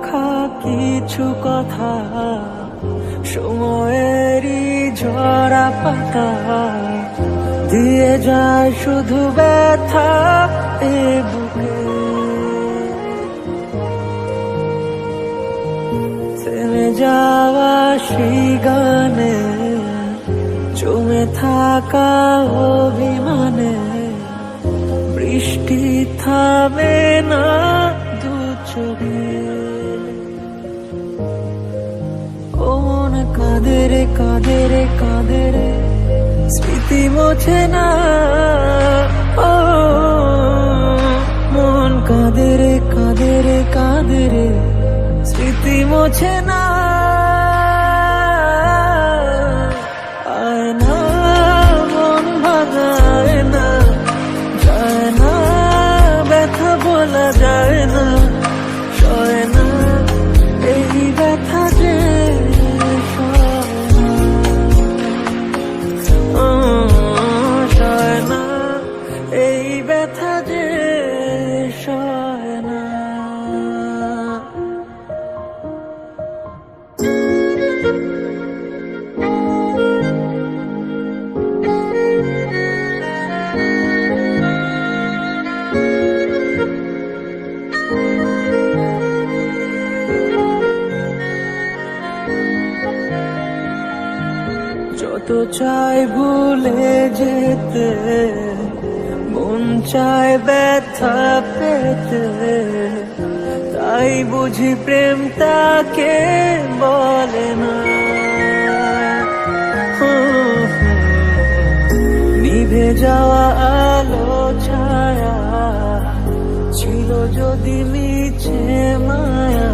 রাখা কিছু কথা সময়েরই ঝরা পাতা দিয়ে যায় শুধু ব্যথা এ বুকে। থেমে যাওয়া সেই গানে জমে থাকা অভিমানে বৃষ্টি থামে না দু চোখে। ও মন কাঁদে রে কাঁদে রে কাঁদে রে স্মৃতি মোছে না। ও মন কাঁদে রে কাঁদে রে কাঁদে রে স্মৃতি মোছে না। আয় না মন ভাঙায় না, যায় না ব্যথা বলা যায় না, সয় না এই ব্যথা যে সয় না এই ব্যথা যে সয় না। যত চাই ভুলে যেতে মন চায় ব্যথা পেতে, তাই বুঝি প্রেম তাকে বলে না। নিভে যাওয়া আলো ছায়া ছিল যদি মিছে মায়া,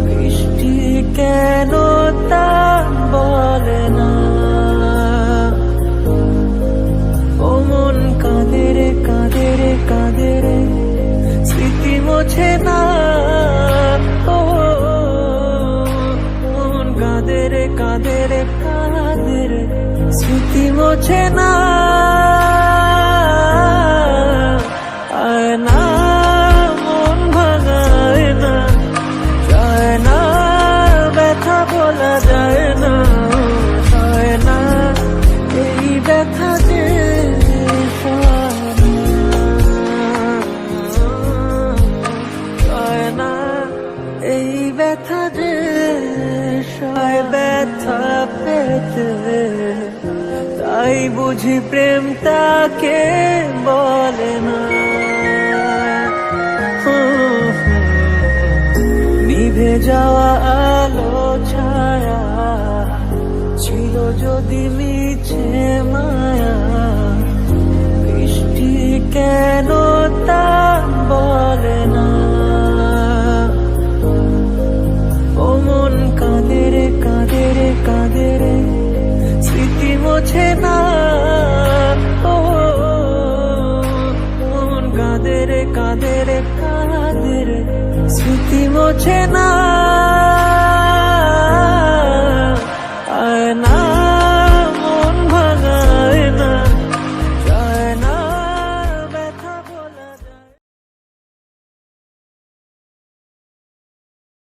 বৃষ্টি কেন তা বলে না। ও মন কাঁদে রে কাঁদে রে কাঁদে রে স্মৃতি মোছে না। ও মন কাঁদে রে কাঁদে রে কাঁদে রে স্মৃতি মোছে না। আয় না মন ভাঙায় না, যায় না ব্যথা বলা যায় না, সয় না এই ব্যথা যে সয় না এই ব্যথা যে সয়। ব্যথা পেতে তাই বুঝি প্রেম তাকে বলে না। নিভে যাওয়া আলো ছায়া ছিল যদি মিছে মায়া, বৃষ্টি কেন তা বলে না। ও মন কাঁদে রে কাঁদে রে কাঁদে রে স্মৃতি মোছে না। ও মন কাঁদে রে কাঁদে রে কাঁদে রে স্মৃতি মোছে না।